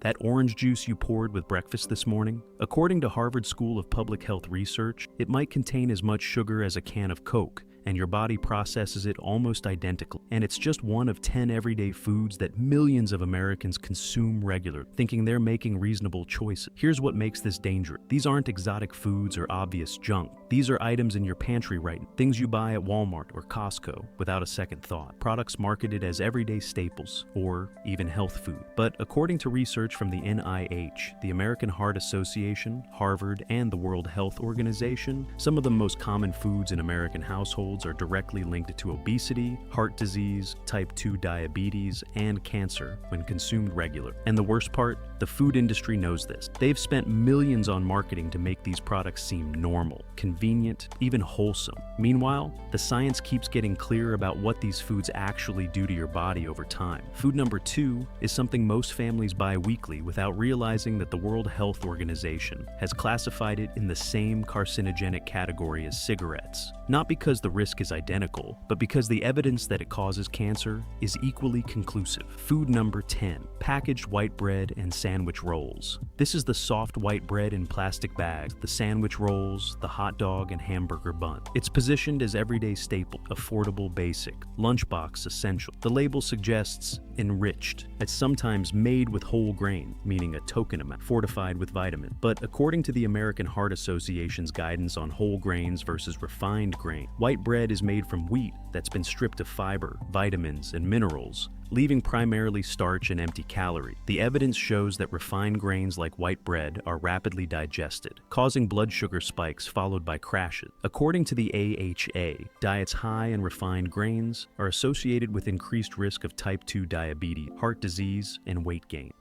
That orange juice you poured with breakfast this morning? According to Harvard School of Public Health research, it might contain as much sugar as a can of Coke, and your body processes it almost identically. And it's just one of 10 everyday foods that millions of Americans consume regularly, thinking they're making reasonable choices. Here's what makes this dangerous. These aren't exotic foods or obvious junk. These are items in your pantry right now, things you buy at Walmart or Costco without a second thought. Products marketed as everyday staples or even health food. But according to research from the NIH, the American Heart Association, Harvard, and the World Health Organization, some of the most common foods in American households are directly linked to obesity, heart disease, type 2 diabetes, and cancer when consumed regularly. And the worst part? The food industry knows this. They've spent millions on marketing to make these products seem normal, convenient, even wholesome. Meanwhile, the science keeps getting clearer about what these foods actually do to your body over time. Food number 2 is something most families buy weekly without realizing that the World Health Organization has classified it in the same carcinogenic category as cigarettes. Not because the risk is identical, but because the evidence that it causes cancer is equally conclusive. Food number 10, packaged white bread and sandwich rolls. This is the soft white bread in plastic bags, the sandwich rolls, the hot dog and hamburger bun. It's positioned as everyday staple, affordable basic, lunchbox essential. The label suggests enriched. It's sometimes made with whole grain, meaning a token amount, fortified with vitamin. But according to the American Heart Association's guidance on whole grains versus refined grain, white bread is made from wheat that's been stripped of fiber, vitamins, and minerals, leaving primarily starch and empty calorie. The evidence shows that refined grains like white bread are rapidly digested, causing blood sugar spikes followed by crashes. According to the AHA, diets high in refined grains are associated with increased risk of type 2 diabetes, heart disease, and weight gain.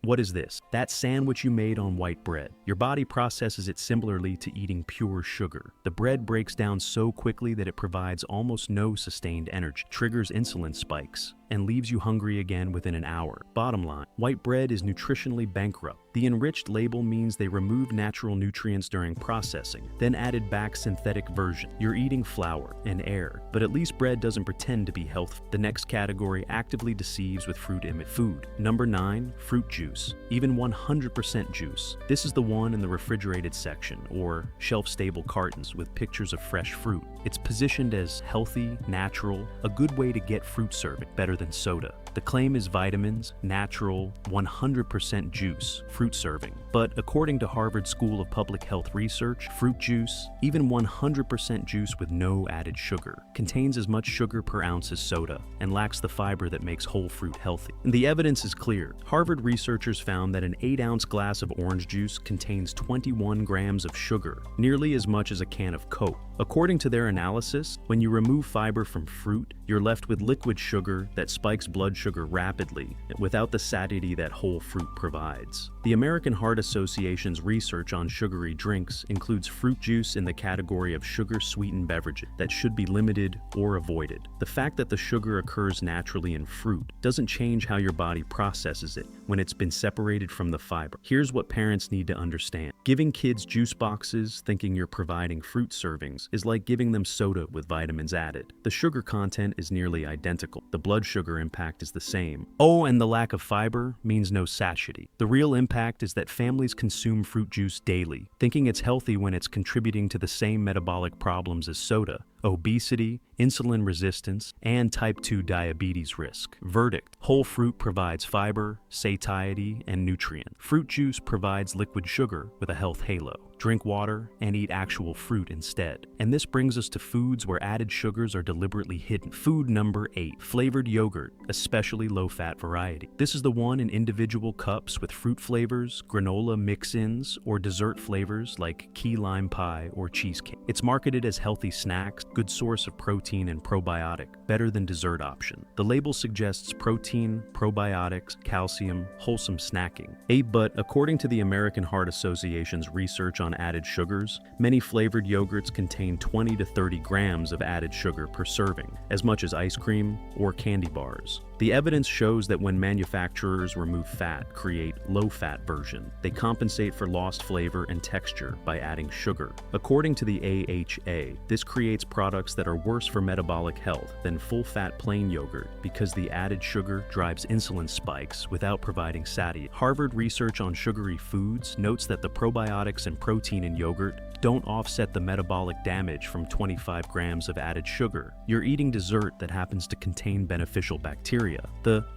What is this? That sandwich you made on white bread. Your body processes it similarly to eating pure sugar. The bread breaks down so quickly that it provides almost no sustained energy, triggers insulin spikes, and leaves you hungry again within an hour. Bottom line, white bread is nutritionally bankrupt. The enriched label means they removed natural nutrients during processing, then added back synthetic version. You're eating flour and air, but at least bread doesn't pretend to be healthful. The next category actively deceives with fruit image food. Number 9, fruit juice. Even 100% juice. This is the one in the refrigerated section, or shelf-stable cartons with pictures of fresh fruit. It's positioned as healthy, natural, a good way to get fruit serving, better than soda. The claim is vitamins, natural, 100% juice, fruit serving. But according to Harvard School of Public Health research, fruit juice, even 100% juice with no added sugar, contains as much sugar per ounce as soda and lacks the fiber that makes whole fruit healthy. And the evidence is clear. Harvard researchers found that an 8-ounce glass of orange juice contains 21 grams of sugar, nearly as much as a can of Coke. According to their analysis, when you remove fiber from fruit, you're left with liquid sugar that spikes blood sugar rapidly, without the satiety that whole fruit provides. The American Heart Association's research on sugary drinks includes fruit juice in the category of sugar-sweetened beverages that should be limited or avoided. The fact that the sugar occurs naturally in fruit doesn't change how your body processes it when it's been separated from the fiber. Here's what parents need to understand. Giving kids juice boxes thinking you're providing fruit servings is like giving them soda with vitamins added. The sugar content is nearly identical. The blood sugar impact is the same. Oh, and the lack of fiber means no satiety. The real impact is that families consume fruit juice daily, thinking it's healthy when it's contributing to the same metabolic problems as soda: obesity, insulin resistance, and type 2 diabetes risk. Verdict: whole fruit provides fiber, satiety, and nutrient. Fruit juice provides liquid sugar with a health halo. Drink water and eat actual fruit instead. And this brings us to foods where added sugars are deliberately hidden. Food number 8, flavored yogurt, especially low-fat variety. This is the one in individual cups with fruit flavors, granola mix-ins, or dessert flavors like key lime pie or cheesecake. It's marketed as healthy snacks, good source of protein and probiotic, better than dessert option. The label suggests protein, probiotics, calcium, wholesome snacking. But according to the American Heart Association's research on added sugars, many flavored yogurts contain 20 to 30 grams of added sugar per serving, as much as ice cream or candy bars. The evidence shows that when manufacturers remove fat, create low-fat version, they compensate for lost flavor and texture by adding sugar. According to the AHA, this creates products that are worse for metabolic health than full-fat plain yogurt because the added sugar drives insulin spikes without providing satiety. Harvard research on sugary foods notes that the probiotics and protein in yogurt don't offset the metabolic damage from 25 grams of added sugar. You're eating dessert that happens to contain beneficial bacteria.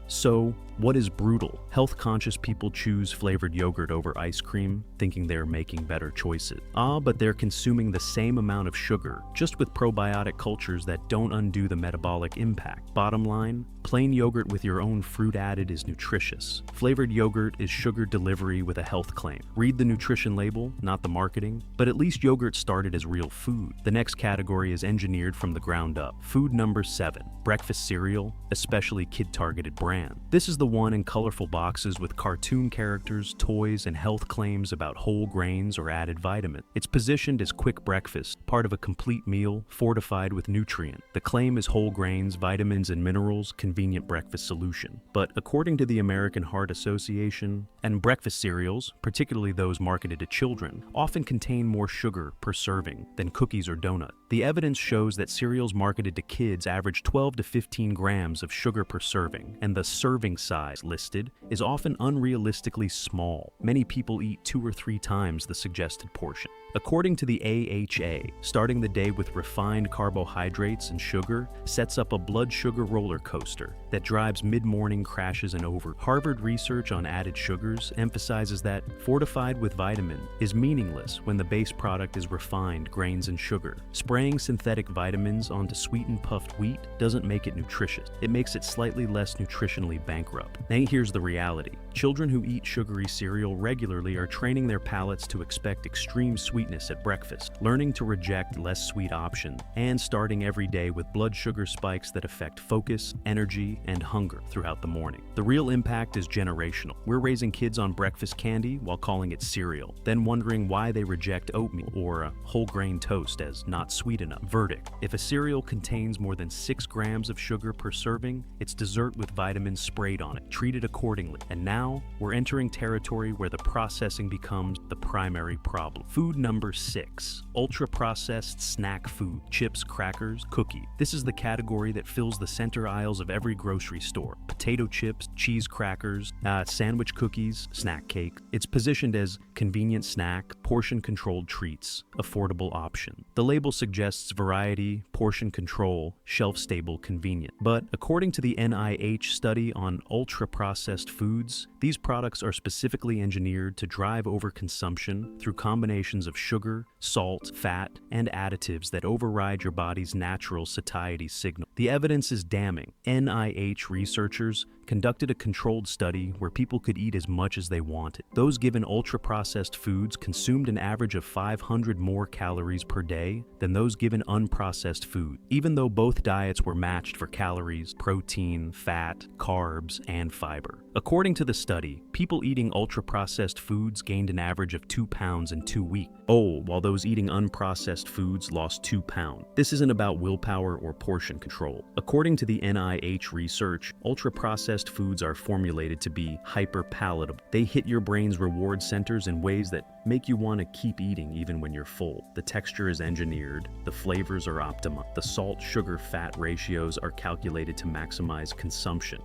So, what is brutal? Health-conscious people choose flavored yogurt over ice cream, thinking they're making better choices. But they're consuming the same amount of sugar, just with probiotic cultures that don't undo the metabolic impact. Bottom line, plain yogurt with your own fruit added is nutritious. Flavored yogurt is sugar delivery with a health claim. Read the nutrition label, not the marketing, but at least yogurt started as real food. The next category is engineered from the ground up. Food number 7, breakfast cereal, especially kid-targeted brand. This is the one in colorful boxes with cartoon characters, toys, and health claims about whole grains or added vitamin. It's positioned as quick breakfast, part of a complete meal, fortified with nutrient. The claim is whole grains, vitamins, and minerals, convenient breakfast solution. But according to the American Heart Association, and breakfast cereals, particularly those marketed to children, often contain more sugar per serving than cookies or donut. The evidence shows that cereals marketed to kids average 12 to 15 grams of sugar per serving, and the serving size listed is often unrealistically small. Many people eat 2 or 3 times the suggested portion. According to the AHA, starting the day with refined carbohydrates and sugar sets up a blood sugar roller coaster that drives mid-morning crashes and over. Harvard research on added sugars emphasizes that fortified with vitamin is meaningless when the base product is refined grains and sugar. Spraying synthetic vitamins onto sweetened puffed wheat doesn't make it nutritious. It makes it slightly less nutritionally bankrupt. Now here's the reality. Children who eat sugary cereal regularly are training their palates to expect extreme sweetness at breakfast, learning to reject less sweet options, and starting every day with blood sugar spikes that affect focus, energy, and hunger throughout the morning. The real impact is generational. We're raising kids on breakfast candy while calling it cereal, then wondering why they reject oatmeal or a whole grain toast as not sweet enough. Verdict: if a cereal contains more than 6 grams of sugar per serving, it's dessert with vitamins sprayed on it. Treat it accordingly. And now, we're entering territory where the processing becomes the primary problem. Food number 6, ultra-processed snack food, chips, crackers, cookie. This is the category that fills the center aisles of every grocery store. Potato chips, cheese crackers, sandwich cookies, snack cake. It's positioned as convenient snack, portion-controlled treats, affordable option. The label suggests variety, portion control, shelf-stable, convenient. But according to the NIH study on ultra-processed foods, these products are specifically engineered to drive overconsumption through combinations of sugar, salt, fat, and additives that override your body's natural satiety signal. The evidence is damning. NIH researchers conducted a controlled study where people could eat as much as they wanted. Those given ultra-processed foods consumed an average of 500 more calories per day than those given unprocessed food, even though both diets were matched for calories, protein, fat, carbs, and fiber. According to the study, people eating ultra-processed foods gained an average of 2 pounds in 2 weeks. While those eating unprocessed foods lost 2 pounds. This isn't about willpower or portion control. According to the NIH research, ultra-processed foods are formulated to be hyper-palatable. They hit your brain's reward centers in ways that make you want to keep eating even when you're full. The texture is engineered, the flavors are optimized, the salt-sugar-fat ratios are calculated to maximize consumption.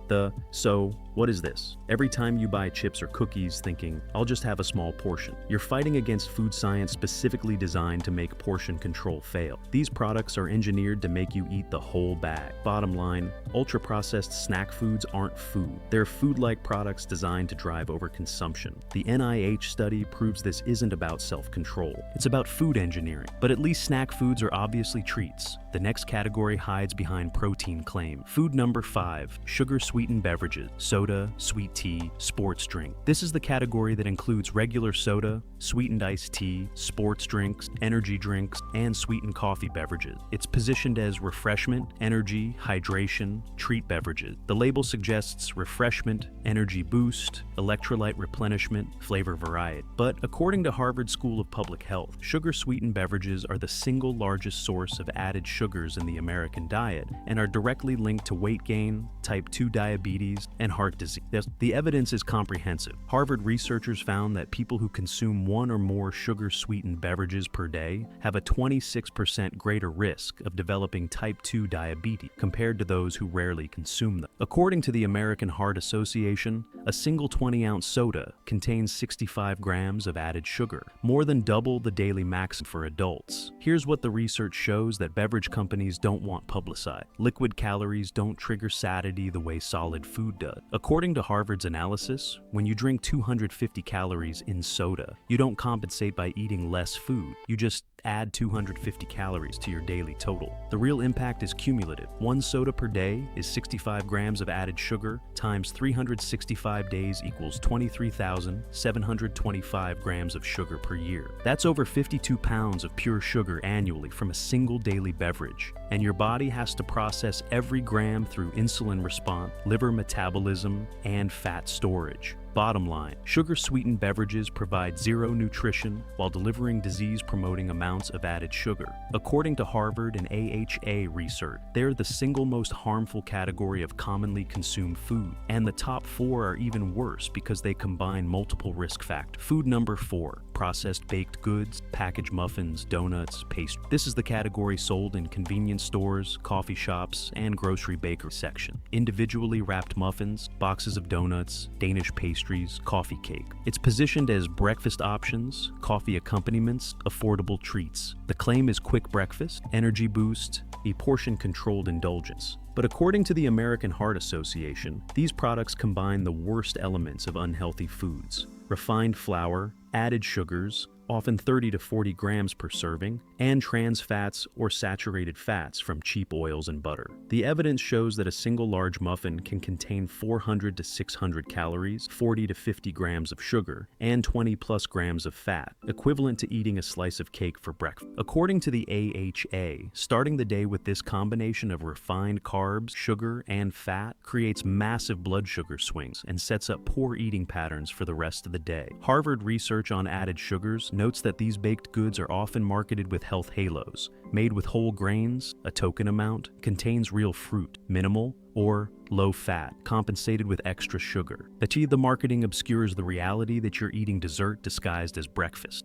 So, what is this? Every time you buy chips or cookies thinking, I'll just have a small portion, you're fighting against food science specifically designed to make portion control fail. These products are engineered to make you eat the whole bag. Bottom line, ultra-processed snack foods aren't food. They're food-like products designed to drive overconsumption. The NIH study proves this isn't about self-control. It's about food engineering. But at least snack foods are obviously treats. The next category hides behind protein claim. Food number 5, sugar-sweetened beverages, soda, sweet tea, sports drink. This is the category that includes regular soda, sweetened iced tea, sports drinks, energy drinks, and sweetened coffee beverages. It's positioned as refreshment, energy, hydration, treat beverages. The label suggests suggests refreshment, energy boost, electrolyte replenishment, flavor variety. But according to Harvard School of Public Health, sugar-sweetened beverages are the single largest source of added sugars in the American diet and are directly linked to weight gain, type 2 diabetes, and heart disease. The evidence is comprehensive. Harvard researchers found that people who consume one or more sugar-sweetened beverages per day have a 26% greater risk of developing type 2 diabetes compared to those who rarely consume them. According to the American Heart Association, a single 20-ounce soda contains 65 grams of added sugar, more than double the daily maximum for adults. Here's what the research shows that beverage companies don't want publicized. Liquid calories don't trigger satiety the way solid food does. According to Harvard's analysis, when you drink 250 calories in soda, you don't compensate by eating less food. You just add 250 calories to your daily total. The real impact is cumulative. One soda per day is 65 grams of added sugar times 365 days equals 23,725 grams of sugar per year. That's over 52 pounds of pure sugar annually from a single daily beverage. And your body has to process every gram through insulin response, liver metabolism, and fat storage. Bottom line, sugar-sweetened beverages provide zero nutrition while delivering disease-promoting amounts of added sugar. According to Harvard and AHA research, they're the single most harmful category of commonly consumed food, and the top 4 are even worse because they combine multiple risk factors. Food number 4, processed baked goods, packaged muffins, donuts, pastry. This is the category sold in convenience stores, coffee shops, and grocery bakery section. Individually wrapped muffins, boxes of donuts, Danish pastries, coffee cake. It's positioned as breakfast options, coffee accompaniments, affordable treats. The claim is quick breakfast, energy boost, a portion-controlled indulgence. But according to the American Heart Association, these products combine the worst elements of unhealthy foods: refined flour, added sugars, often 30 to 40 grams per serving, and trans fats or saturated fats from cheap oils and butter. The evidence shows that a single large muffin can contain 400 to 600 calories, 40 to 50 grams of sugar, and 20 plus grams of fat, equivalent to eating a slice of cake for breakfast. According to the AHA, starting the day with this combination of refined carbs, sugar, and fat creates massive blood sugar swings and sets up poor eating patterns for the rest of the day. Harvard research on added sugars notes that these baked goods are often marketed with health halos, made with whole grains, a token amount, contains real fruit, minimal or low fat, compensated with extra sugar. The marketing obscures the reality that you're eating dessert disguised as breakfast.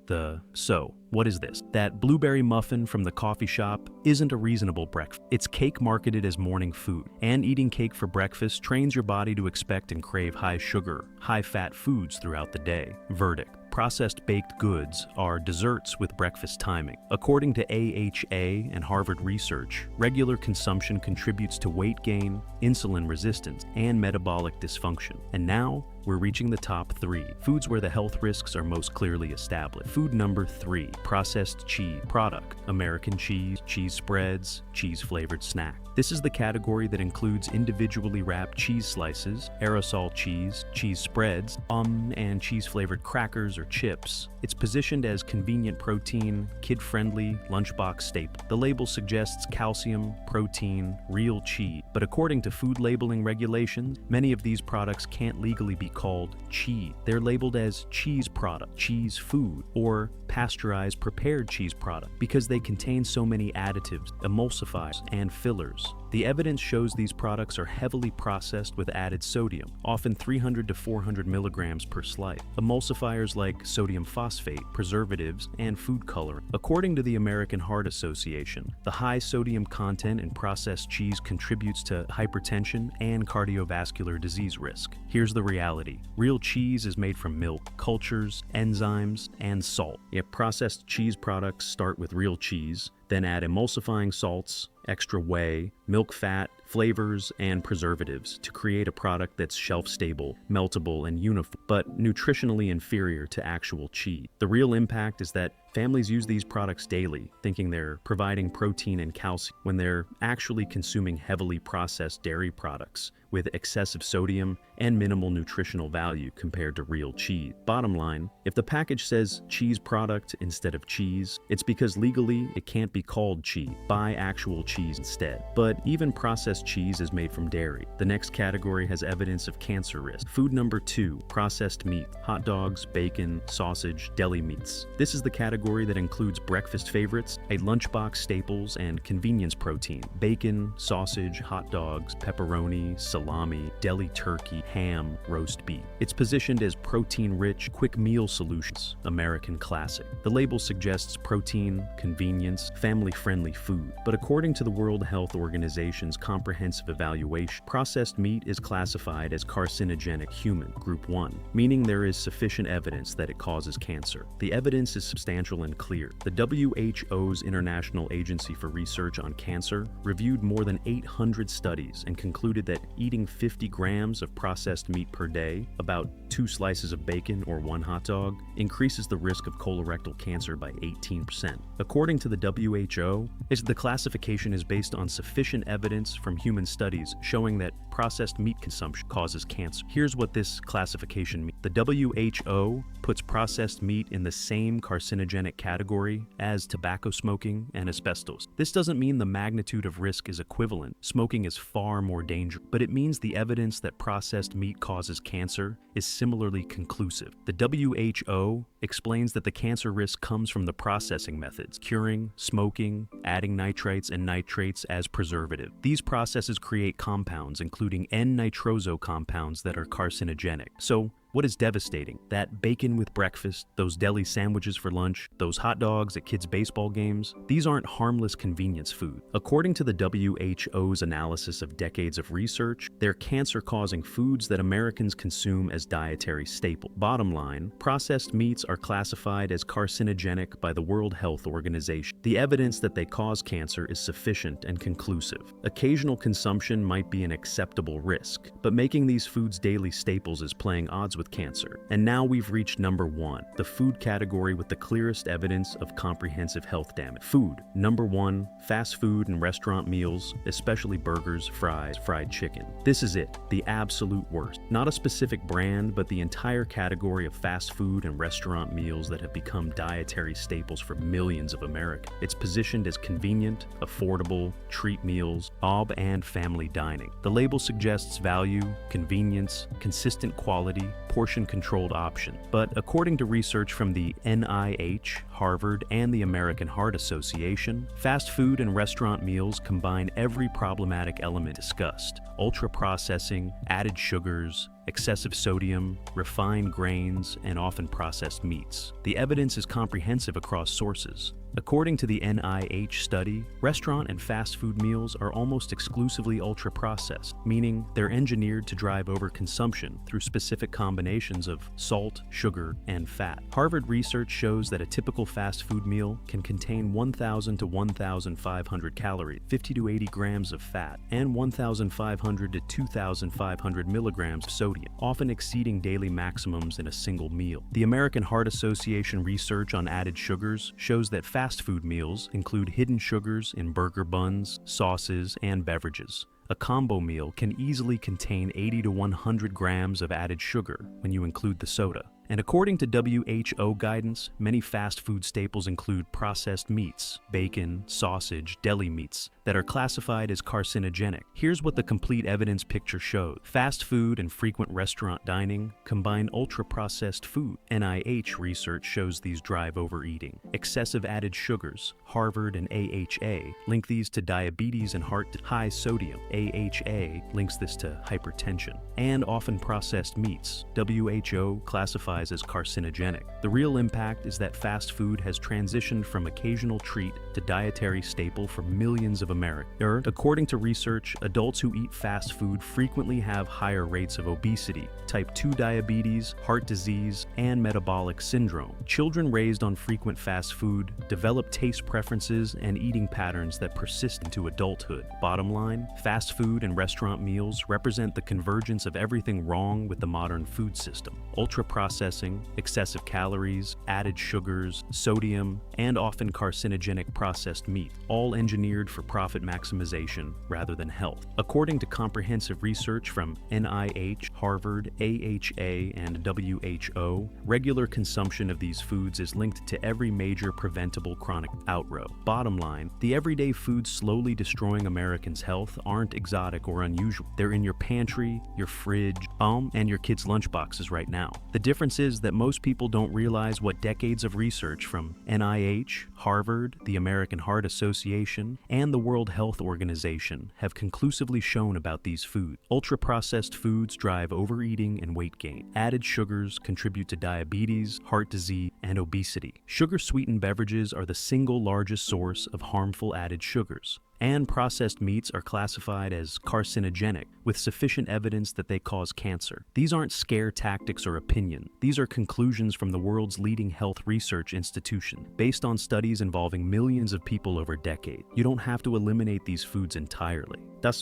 So, what is this? That blueberry muffin from the coffee shop isn't a reasonable breakfast. It's cake marketed as morning food. And eating cake for breakfast trains your body to expect and crave high sugar, high fat foods throughout the day. Verdict: processed baked goods are desserts with breakfast timing. According to AHA and Harvard research, regular consumption contributes to weight gain, insulin resistance, and metabolic dysfunction. And now, we're reaching the top 3 foods where the health risks are most clearly established. Food number 3, processed cheese product, American cheese, cheese spreads, cheese-flavored snack. This is the category that includes individually wrapped cheese slices, aerosol cheese, cheese spreads, and cheese-flavored crackers or chips. It's positioned as convenient protein, kid-friendly, lunchbox staple. The label suggests calcium, protein, real cheese, but according to food labeling regulations, many of these products can't legally be called cheese. They're labeled as cheese product, cheese food, or pasteurized prepared cheese product because they contain so many additives, emulsifiers, and fillers. The evidence shows these products are heavily processed with added sodium, often 300 to 400 milligrams per slice. Emulsifiers like sodium phosphate, preservatives, and food coloring. According to the American Heart Association, the high sodium content in processed cheese contributes to hypertension and cardiovascular disease risk. Here's the reality. Real cheese is made from milk, cultures, enzymes, and salt. Yet processed cheese products start with real cheese, then add emulsifying salts, extra whey, milk fat, flavors, and preservatives to create a product that's shelf-stable, meltable, and uniform, but nutritionally inferior to actual cheese. The real impact is that families use these products daily, thinking they're providing protein and calcium, when they're actually consuming heavily processed dairy products with excessive sodium and minimal nutritional value compared to real cheese. Bottom line, if the package says cheese product instead of cheese, it's because legally it can't be called cheese. Buy actual cheese instead. But even processed Swiss cheese is made from dairy. The next category has evidence of cancer risk. Food number 2, processed meat, hot dogs, bacon, sausage, deli meats. This is the category that includes breakfast favorites, a lunchbox staples, and convenience protein. Bacon, sausage, hot dogs, pepperoni, salami, deli turkey, ham, roast beef. It's positioned as protein-rich, quick meal solutions, American classic. The label suggests protein, convenience, family-friendly food. But according to the World Health Organization's comprehensive evaluation, processed meat is classified as carcinogenic human, group 1, meaning there is sufficient evidence that it causes cancer. The evidence is substantial and clear. The WHO's International Agency for Research on Cancer reviewed more than 800 studies and concluded that eating 50 grams of processed meat per day, about 2 slices of bacon or 1 hot dog, increases the risk of colorectal cancer by 18%. According to the WHO, the classification is based on sufficient evidence from human studies showing that processed meat consumption causes cancer. Here's what this classification means. The WHO puts processed meat in the same carcinogenic category as tobacco smoking and asbestos. This doesn't mean the magnitude of risk is equivalent. Smoking is far more dangerous, but it means the evidence that processed meat causes cancer is similarly conclusive. The WHO explains that the cancer risk comes from the processing methods, curing, smoking, adding nitrites and nitrates as preservative. These processes create compounds, including N-nitroso compounds that are carcinogenic. So, what is devastating? That bacon with breakfast, those deli sandwiches for lunch, those hot dogs at kids' baseball games, these aren't harmless convenience food. According to the WHO's analysis of decades of research, they're cancer-causing foods that Americans consume as dietary staple. Bottom line, processed meats are classified as carcinogenic by the World Health Organization. The evidence that they cause cancer is sufficient and conclusive. Occasional consumption might be an acceptable risk, but making these foods daily staples is playing odds with cancer. And now we've reached number 1, the food category with the clearest evidence of comprehensive health damage. Food. Number 1, fast food and restaurant meals, especially burgers, fries, fried chicken. This is it, the absolute worst. Not a specific brand, but the entire category of fast food and restaurant meals that have become dietary staples for millions of Americans. It's positioned as convenient, affordable, treat meals, ob and family dining. The label suggests value, convenience, consistent quality, portion-controlled option. But according to research from the NIH, Harvard, and the American Heart Association, fast food and restaurant meals combine every problematic element discussed: ultra-processing, added sugars, excessive sodium, refined grains, and often processed meats. The evidence is comprehensive across sources. According to the NIH study, restaurant and fast food meals are almost exclusively ultra-processed, meaning they're engineered to drive overconsumption through specific combinations of salt, sugar, and fat. Harvard research shows that a typical fast food meal can contain 1,000 to 1,500 calories, 50 to 80 grams of fat, and 1,500 to 2,500 milligrams of sodium, often exceeding daily maximums in a single meal. The American Heart Association research on added sugars shows that fast food meals include hidden sugars in burger buns, sauces, and beverages. A combo meal can easily contain 80 to 100 grams of added sugar when you include the soda. And according to WHO guidance, many fast food staples include processed meats, bacon, sausage, deli meats, that are classified as carcinogenic. Here's what the complete evidence picture shows. Fast food and frequent restaurant dining combine ultra-processed food. NIH research shows these drive overeating. Excessive added sugars. Harvard and AHA link these to diabetes and heart disease. High sodium. AHA links this to hypertension. And often processed meats. WHO classifies as carcinogenic. The real impact is that fast food has transitioned from occasional treat to dietary staple for millions of Americans. According to research, adults who eat fast food frequently have higher rates of obesity, type 2 diabetes, heart disease, and metabolic syndrome. Children raised on frequent fast food develop taste preferences and eating patterns that persist into adulthood. Bottom line, fast food and restaurant meals represent the convergence of everything wrong with the modern food system. Ultra-processed processing, excessive calories, added sugars, sodium, and often carcinogenic processed meat, all engineered for profit maximization rather than health. According to comprehensive research from NIH, Harvard, AHA, and WHO, regular consumption of these foods is linked to every major preventable chronic outrow. Bottom line, the everyday foods slowly destroying Americans' health aren't exotic or unusual. They're in your pantry, your fridge, and your kids' lunchboxes right now. The difference is that most people don't realize what decades of research from NIH, Harvard, the American Heart Association, and the World Health Organization have conclusively shown about these foods. Ultra-processed foods drive overeating and weight gain. Added sugars contribute to diabetes, heart disease, and obesity. Sugar-sweetened beverages are the single largest source of harmful added sugars. And processed meats are classified as carcinogenic, with sufficient evidence that they cause cancer. These aren't scare tactics or opinion. These are conclusions from the world's leading health research institution, based on studies involving millions of people over decades. You don't have to eliminate these foods entirely.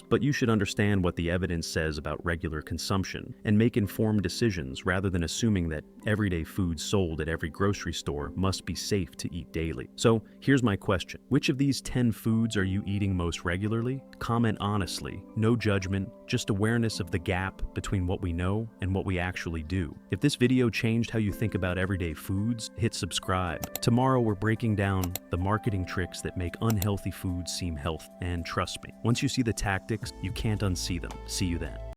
But you should understand what the evidence says about regular consumption and make informed decisions rather than assuming that everyday foods sold at every grocery store must be safe to eat daily. So here's my question. Which of these 10 foods are you eating most regularly? Comment honestly, no judgment, just awareness of the gap between what we know and what we actually do. If this video changed how you think about everyday foods, hit subscribe. Tomorrow we're breaking down the marketing tricks that make unhealthy foods seem healthy. And trust me, once you see the tactics, you can't unsee them. See you then.